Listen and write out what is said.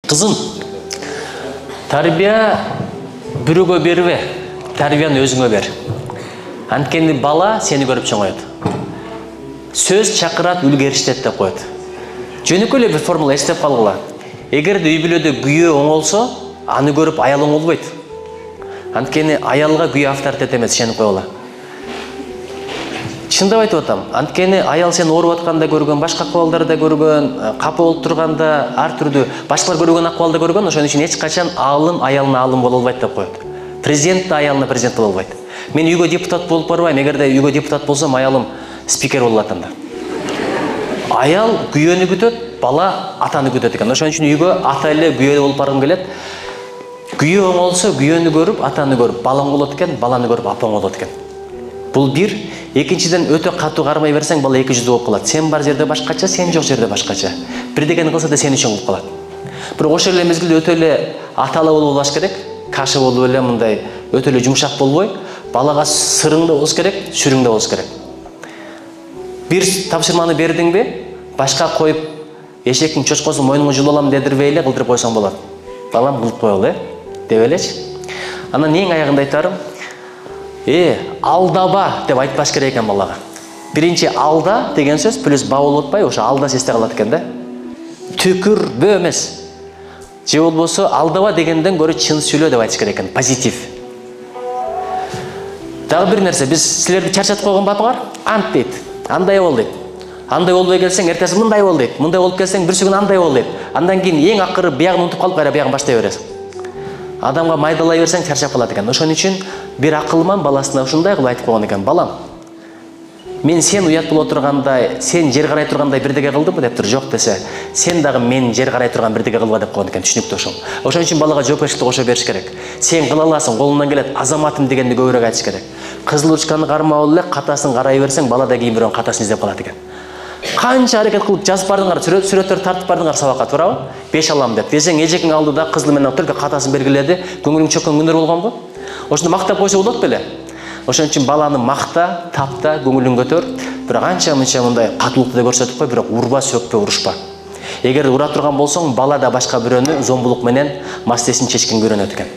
Кызым, тарбия бирөөгө бербе, тарбияны өзүңө бер. Анткени бала сени көрүп чоңойот. Сөз чакырат, үлгө эриштет деп коет. Жөнөкөй эле бир формула эстеп калгыла. Эгерде үй бүлөдө күйөө оңолсо, аны көрүп аял оңолбойт. Анткени аялга күйөө авторитет эмес, ишенип койгула. Чындап айтып атам. Анткени аял сен ооруп атканда көргөн, башка акыбалдарда көргөн, капа болуп турганда ар түрдүү башкалар көргөн акыбалда көргөн, ошон үчүн эч качан аалым аялына аалым боло албайт деп коет. Президент да аялына президент боло албайт. Мен үйгө депутат болуп барбайм, эгерде үйгө депутат болсом, аялым спикер болуп атында. Аял күйөөнү күтөт, бала атаны күтөт экен. Ошон үчүн үйгө ата эле күйөө болуп баргым келет. Күйөө оңолсо, күйөөнү көрүп, атаны көрүп, бала оңолот экен, баланы көрүп, апа оңолот экен. Бул бир. Экинчиден, өтө катуу кармай берсең, бала эки жүздүү болуп калат. Сен бар жерде башкача, сен жок жерде башкача. Бир дегени кылса да сен үчүн кылып калат. Бирок ошол эле мезгилде өтө эле аталы болуп алыш керек. Кашы болуп эле мындай өтө эле жумшак болбой, балага сырың да болуш керек, сүрүң да болуш керек. Бир тапшырманы бердиңби, башка коюп, эшектин чочкосун мойнуңа жулуп алам дедирбей эле кылдырып койсоң болот. Балам кылып койгула, деп элечи. Анан эң аягында айтарым, алдаба деп айтпаш керек экен балага. Биринчи алда деген сөз плюс ба болуп атпайбы, ошо алда эсте калат экен да. Түкүрбө эмес. Же болбосо алдава дегенден көрө чын сүйлө деп айтыш керек экен, позитив. Дагы бир нерсе, биз силерди чарчатып койгон бапаңар, ант дейт. Андай бол дейт. Андай болбой келсең, эртеси мындай бол дейт. Мындай болуп келсең, бирси күн андай бол дейт. Андан кийин эң акыры биягын унутуп калып, кайра биягын баштай бересиң. Адамга майдалай берсең, чарчап калат экен. Ошон үчүн бир акылман баласына ушундай кылып айтып койгон экен: балам, мен сен уят боло тургандай, сен жер карай тургандай бирдеге кылдымбы деп тур, жок десе, сен дагы мен жер карай турган бирдеге кылба деп койгон экен, түшүнүктүү ошол. Ошон үчүн балага жоопкерчиликти кошо бериш керек. Сен кыла аласың, колуңдан келет, азаматым дегенди көбүрөөк айтыш керек. Кызыл ручканы кармап эле катасын карай берсең, бала да кийин бирөөнүн катасын издеп калат экен. Канча аракет кылып жазып бардыңар, сүрөттөр тартып бардыңар сабакка, туурабы? 5 алам деп. Десең, эжекиң алдыда кызыл менен только катасын белгиледи, көңүлүң чөккөн күндөр болгонбу? Ошондо мактап койсо болот беле? Ошон үчүн баланы макта, тапта, көңүлүн көтөр. Бирок анча-мынча мындай катуулукту да көрсөтүп кой, бирок урба, сөкпө, урушпа. Эгер ура турган болсоң, бала да башка бирөөнү зомбулук менен мастесин чечкенге үйрөнөт экен.